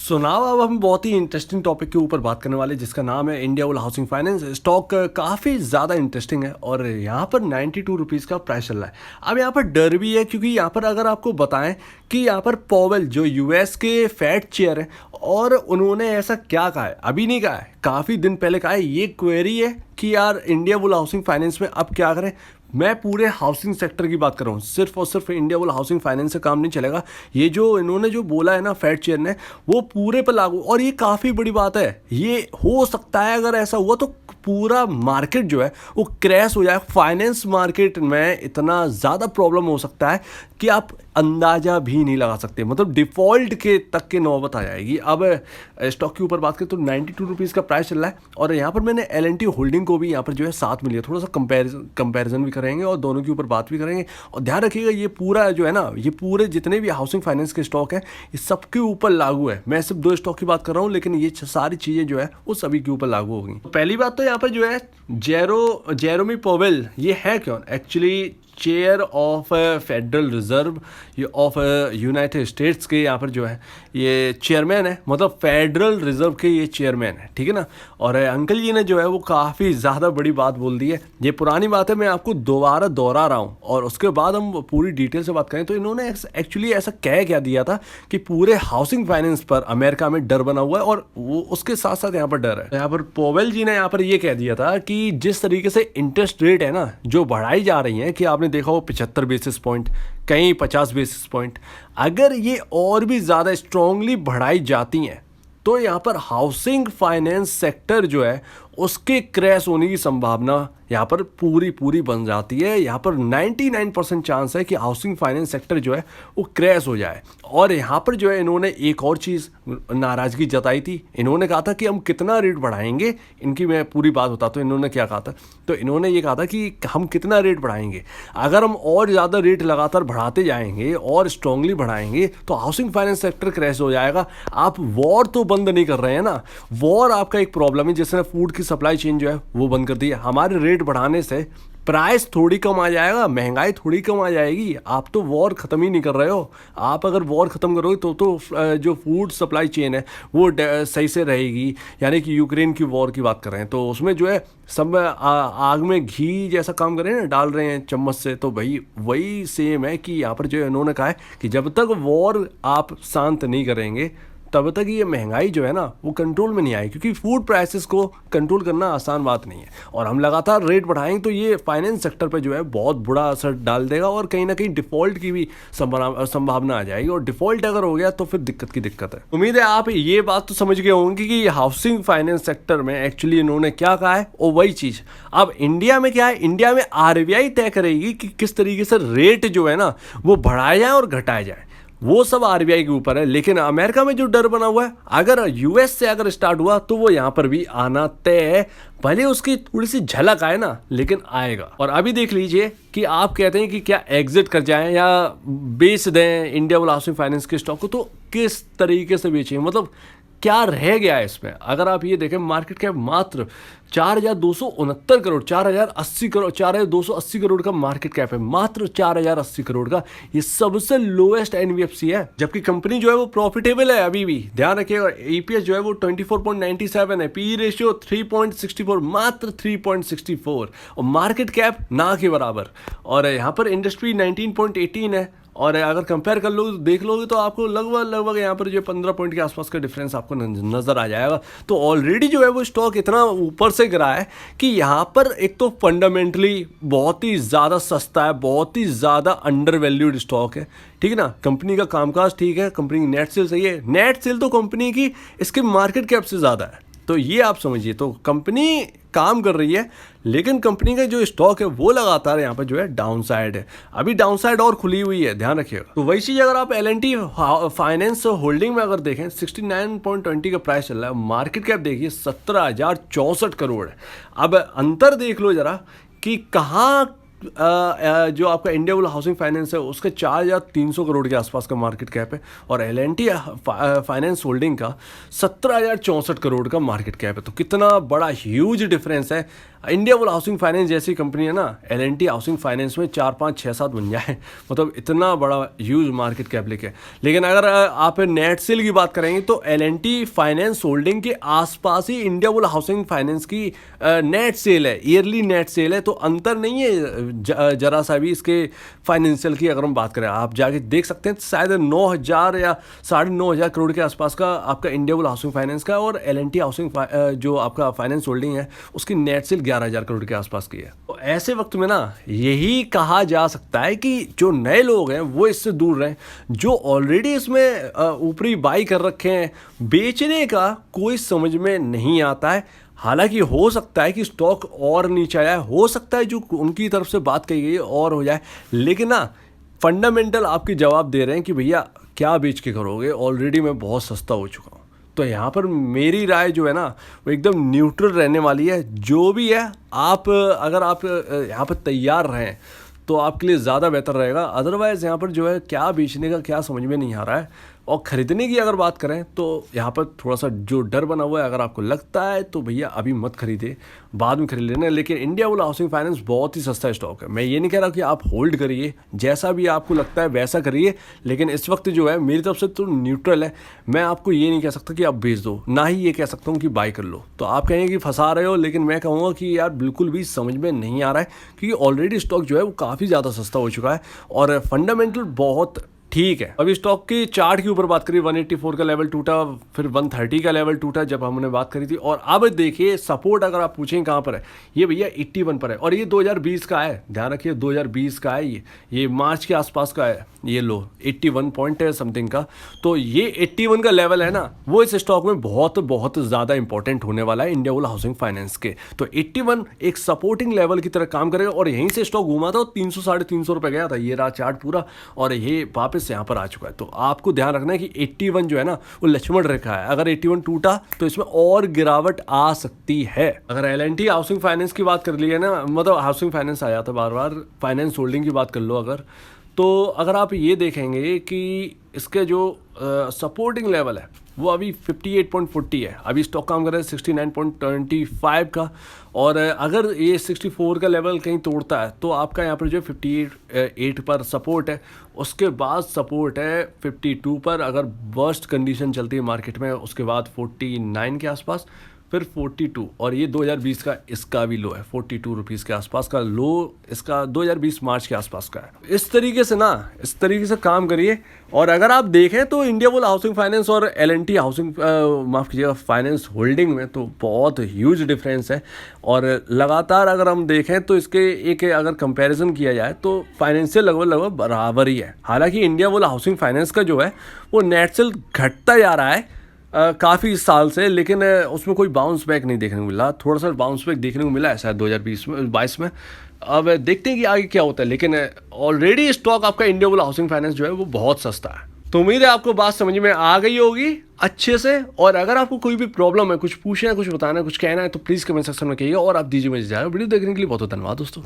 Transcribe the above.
सुनाओ, अब हम बहुत ही इंटरेस्टिंग टॉपिक के ऊपर बात करने वाले जिसका नाम है India bull housing finance. Stock काफ़ी ज़्यादा इंटरेस्टिंग है और यहाँ पर 92 रुपीज़ का प्राइस चल रहा है। अब यहाँ पर डर भी है क्योंकि यहाँ पर अगर आपको बताएं कि यहाँ पर पॉवेल जो यूएस के फेड चेयर है और उन्होंने ऐसा क्या कहा है, अभी नहीं कहा है, काफ़ी दिन पहले कहा है। ये क्वेरी है कि यार इंडिया बुल हाउसिंग फाइनेंस में अब क्या करें। मैं पूरे हाउसिंग सेक्टर की बात कर रहा हूँ, सिर्फ और सिर्फ इंडिया बुल हाउसिंग फाइनेंस से काम नहीं चलेगा। ये जो इन्होंने जो बोला है ना फेड चेयर ने, वो पूरे पर लागू, और ये काफ़ी बड़ी बात है। ये हो सकता है अगर ऐसा हुआ तो पूरा मार्केट जो है वो क्रैश हो जाए। फाइनेंस मार्केट में इतना ज़्यादा प्रॉब्लम हो सकता है कि आप अंदाज़ा भी नहीं लगा सकते, मतलब डिफ़ॉल्ट के तक के नौबत आ जाएगी। अब स्टॉक के ऊपर बात करें तो 92 रुपीज़ का प्राइस चल रहा है और यहाँ पर मैंने L&T होल्डिंग को भी यहाँ पर जो है साथ में लिया। थोड़ा सा कंपैरिजन भी करेंगे और दोनों के ऊपर बात भी करेंगे। और ध्यान रखिएगा ये पूरा जो है ना, ये पूरे जितने भी हाउसिंग फाइनेंस के स्टॉक हैं ये सबके ऊपर लागू है। मैं सिर्फ 2 स्टॉक की बात कर रहा हूँ लेकिन ये सारी चीज़ें जो है वो सभी के ऊपर लागू होगी। तो पहली बात तो यहाँ पर जो है जेरोमी पॉवेल, ये है कौन? Actually chair of federal reserve of United states के यहाँ पर जो है ये चेयरमैन है, मतलब फेडरल रिजर्व के ये चेयरमैन है, ठीक है ना। और अंकल जी ने जो है वो काफ़ी ज़्यादा बड़ी बात बोल दी है। ये पुरानी बात है, मैं आपको दोबारा दोहरा रहा हूँ और उसके बाद हम पूरी डिटेल से बात करें। तो इन्होंने एक्चुअली ऐसा कह क्या दिया था कि पूरे हाउसिंग फाइनेंस पर अमेरिका में डर बना हुआ है और वो उसके साथ साथ यहाँ पर डर है। यहाँ पर पॉवेल जी ने यहाँ पर ये कह दिया था कि जिस तरीके से इंटरेस्ट रेट है ना जो बढ़ाई जा रही है, कि आपने देखा हो 75 बेसिस पॉइंट, कहीं 50 बेसिस पॉइंट, अगर ये और भी ज़्यादा स्ट्रांगली बढ़ाई जाती हैं तो यहाँ पर हाउसिंग फाइनेंस सेक्टर जो है उसके क्रैश होने की संभावना यहाँ पर पूरी बन जाती है। यहाँ पर 99% चांस है कि हाउसिंग फाइनेंस सेक्टर जो है वो क्रैश हो जाए। और यहाँ पर जो है इन्होंने एक और चीज़ नाराज़गी जताई थी। इन्होंने कहा था कि हम कितना रेट बढ़ाएंगे, इनकी मैं पूरी बात बताता हूँ इन्होंने क्या कहा था। तो इन्होंने ये कहा था कि हम कितना रेट बढ़ाएंगे, अगर हम और ज़्यादा रेट लगातार बढ़ाते जाएंगे और स्ट्रांगली बढ़ाएंगे तो हाउसिंग फाइनेंस सेक्टर क्रैश हो जाएगा। आप वॉर तो बंद नहीं कर रहे हैं ना, वॉर आपका एक प्रॉब्लम है जिसने फूड की सप्लाई चेन जो है वो बंद कर दी है। हमारे रेट बढ़ाने से प्राइस थोड़ी कम आ जाएगा, महंगाई थोड़ी कम आ जाएगी। आप तो वॉर ख़त्म ही नहीं कर रहे हो। आप अगर वॉर ख़त्म करोगे तो जो फूड सप्लाई चेन है वो सही से रहेगी। यानी कि यूक्रेन की वॉर की बात कर रहे हैं तो उसमें जो है सब आग में घी जैसा काम कर रहे हैं ना, डाल रहे हैं चम्मच से, तो भाई वही सेम है कि यहाँ पर जो है इन्होंने कहा है कि जब तक वॉर आप शांत नहीं करेंगे तब तक ये महंगाई जो है ना वो कंट्रोल में नहीं आएगी, क्योंकि फूड प्राइसेस को कंट्रोल करना आसान बात नहीं है। और हम लगातार रेट बढ़ाएंगे तो ये फाइनेंस सेक्टर पे जो है बहुत बुरा असर डाल देगा और कहीं ना कहीं डिफ़ॉल्ट की भी संभावना आ जाएगी। और डिफ़ॉल्ट अगर हो गया तो फिर दिक्कत की दिक्कत है। उम्मीद है आप ये बात तो समझ गए होंगे कि हाउसिंग फाइनेंस सेक्टर में एक्चुअली इन्होंने क्या कहा है और वही चीज़ अब इंडिया में क्या है। इंडिया में RBI तय करेगी कि किस तरीके से रेट जो है ना वो बढ़ाया जाए और घटाया जाए, वो सब RBI के ऊपर है। लेकिन अमेरिका में जो डर बना हुआ है, अगर यूएस से अगर स्टार्ट हुआ तो वो यहाँ पर भी आना तय है। भले उसकी थोड़ी सी झलक आए ना, लेकिन आएगा। और अभी देख लीजिए कि आप कहते हैं कि क्या एग्जिट कर जाएं या बेच दें इंडिया बुल हाउसिंग फाइनेंस के स्टॉक को, तो किस तरीके से बेचें, मतलब क्या रह गया है इसमें। अगर आप ये देखें मार्केट कैप मात्र 4,269 करोड़, 4,080 करोड़, 4,280 करोड़ का मार्केट कैप है, मात्र 4,080 करोड़ का। ये सबसे लोएस्ट NBFC है, जबकि कंपनी जो है वो प्रॉफिटेबल है अभी भी। ध्यान रखिएगा EPS जो है वो 24.97 है, PE रेशियो 3.64, मात्र 3.64, और मार्केट कैप ना के बराबर। और यहाँ पर इंडस्ट्री 19.18 है। और अगर कंपेयर कर लोगे तो देख लोगे तो आपको लगभग यहाँ पर जो 15 पॉइंट के आसपास का डिफरेंस आपको नज़र आ जाएगा। तो ऑलरेडी जो है वो स्टॉक इतना ऊपर से गिरा है कि यहाँ पर एक तो फंडामेंटली बहुत ही ज़्यादा सस्ता है, बहुत ही ज़्यादा अंडर वैल्यूड स्टॉक है, ठीक है ना। कंपनी का कामकाज ठीक है, कंपनी की नेट सेल सही है, नेट सेल तो कंपनी की इसके मार्केट कैप से ज़्यादा है। तो ये आप समझिए, तो कंपनी काम कर रही है लेकिन कंपनी का जो स्टॉक है वो लगातार यहाँ पर जो है डाउन साइड है। अभी डाउन साइड और खुली हुई है, ध्यान रखिएगा। तो वही चीज़ अगर आप L&T फाइनेंस होल्डिंग में अगर देखें 69.20 का प्राइस चल रहा है, मार्केट कैप देखिए 17,064 करोड़ है। अब अंतर देख लो जरा कि कहाँ जो आपका इंडियाबुल हाउसिंग फाइनेंस है उसका 4,300 करोड़ के आसपास का मार्केट कैप है, और एल&टी फाइनेंस होल्डिंग का 17,064 करोड़ का मार्केट कैप है। तो कितना बड़ा ह्यूज डिफरेंस है। इंडियाबुल हाउसिंग फाइनेंस जैसी कंपनी है ना, एल&टी हाउसिंग फाइनेंस में 4, 5, 6, 7 बन जाए, मतलब इतना बड़ा ह्यूज मार्केट कैप लेके। लेकिन अगर आप नेट सेल की बात करेंगे तो एल&टी फाइनेंस होल्डिंग के आसपास ही इंडियाबुल हाउसिंग फाइनेंस की नेट सेल है, ईयरली नेट सेल है। तो अंतर नहीं है जरा सा भी इसके फाइनेंशियल की। अगर हम बात करें, आप जाके देख सकते हैं, शायद 9,000 या 9,500 करोड़ के आसपास का आपका इंडियाबुल हाउसिंग फाइनेंस का, और एल&टी हाउसिंग जो आपका फाइनेंस होल्डिंग है उसकी नेट सेल 11,000 करोड़ के आसपास की है। तो ऐसे वक्त में ना यही कहा जा सकता है कि जो नए लोग हैं वो इससे दूर रहें। जो ऑलरेडी इसमें ऊपरी बाई कर रखे हैं, बेचने का कोई समझ में नहीं आता है। हालांकि हो सकता है कि स्टॉक और नीचे आया, हो सकता है जो उनकी तरफ से बात कही गई है और हो जाए, लेकिन ना फंडामेंटल आपके जवाब दे रहे हैं कि भैया क्या बेच के करोगे, ऑलरेडी मैं बहुत सस्ता हो चुका हूँ। तो यहाँ पर मेरी राय जो है ना वो एकदम न्यूट्रल रहने वाली है। जो भी है, आप अगर आप यहाँ पर तैयार रहें तो आपके लिए ज़्यादा बेहतर रहेगा। अदरवाइज़ यहाँ पर जो है क्या बेचने का क्या समझ में नहीं आ रहा है। और ख़रीदने की अगर बात करें तो यहाँ पर थोड़ा सा जो डर बना हुआ है, अगर आपको लगता है तो भैया अभी मत खरीदे, बाद में खरीद लेना। लेकिन इंडियाबुल हाउसिंग फाइनेंस बहुत ही सस्ता स्टॉक है। मैं ये नहीं कह रहा कि आप होल्ड करिए, जैसा भी आपको लगता है वैसा करिए, लेकिन इस वक्त जो है मेरी तरफ से तो न्यूट्रल है। मैं आपको ये नहीं कह सकता कि आप बेच दो, ना ही ये कह सकता हूँ कि बाई कर लो। तो आप कहेंगे कि फंसा रहे हो, लेकिन मैं कहूँगा कि यार बिल्कुल भी समझ में नहीं आ रहा है, क्योंकि ऑलरेडी स्टॉक जो है वो काफ़ी ज़्यादा सस्ता हो चुका है और फंडामेंटल बहुत ठीक है। अभी स्टॉक के चार्ट के ऊपर बात करी, 184 का लेवल टूटा, फिर 130 का लेवल टूटा जब हमने बात करी थी, और अब देखिए सपोर्ट अगर आप पूछें कहाँ पर है, ये भैया 81 पर है, और ये 2020 का है, ध्यान रखिए 2020 का है, ये मार्च के आसपास का है, ये लो 81 पॉइंट है समथिंग का। तो ये 81 का लेवल है ना, वो इस स्टॉक में बहुत बहुत ज़्यादा इंपॉर्टेंट होने वाला है इंडियाबुल हाउसिंग फाइनेंस के। तो 81 एक सपोर्टिंग लेवल की तरह काम करेगा, और यहीं से स्टॉक घूमा था, 300 साढ़े 300 रुपये गया था, ये रहा चार्ट पूरा, और ये वापस यहाँ पर आ चुका है। तो आपको ध्यान रखना है कि 81 जो है ना वो लक्ष्मण रेखा है। अगर 81 टूटा तो इसमें और गिरावट आ सकती है। अगर एल&टी हाउसिंग फाइनेंस की बात कर ली है ना, मतलब हाउसिंग फाइनेंस आया था बार बार, फाइनेंस होल्डिंग की बात कर लो अगर आप ये देखेंगे कि इसके जो सपोर्टिंग लेवल है वो अभी 58.40 है। अभी स्टॉक काम कर रहा है 69.25 का, और अगर ये 64 का लेवल कहीं तोड़ता है तो आपका यहाँ पर जो 58 पर सपोर्ट है, उसके बाद सपोर्ट है 52 पर। अगर वर्स्ट कंडीशन चलती है मार्केट में, उसके बाद 49 के आसपास, फिर 42, और ये 2020 का इसका भी लो है, 42 रुपीज़ के आसपास का लो इसका 2020 मार्च के आसपास का है। इस तरीके से काम करिए। और अगर आप देखें तो इंडियाबुल हाउसिंग फाइनेंस और एल&टी हाउसिंग माफ़ कीजिएगा फाइनेंस होल्डिंग में तो बहुत ह्यूज डिफरेंस है। और लगातार अगर हम देखें तो इसके एक अगर कंपैरिजन किया जाए तो फाइनेंशियल लगभग बराबर ही है। हालांकि इंडियाबुल हाउसिंग फाइनेंस का जो है वो नेट सेल घटता जा रहा है काफ़ी साल से, लेकिन उसमें कोई बाउंस बैक नहीं देखने को मिला। थोड़ा सा बाउंस बैक देखने को मिला है शायद 2022 में। अब देखते हैं कि आगे क्या होता है, लेकिन ऑलरेडी स्टॉक आपका इंडियाबुल हाउसिंग फाइनेंस जो है वो बहुत सस्ता है। तो उम्मीद है आपको बात समझ में आ गई होगी अच्छे से। और अगर आपको कोई भी प्रॉब्लम है, कुछ पूछना है, कुछ बताना है, कुछ कहना है, तो प्लीज़ कमेंट सेक्शन में कहिएगा। और आप दीजिए मुझे वीडियो देखने के लिए बहुत बहुत धन्यवाद दोस्तों।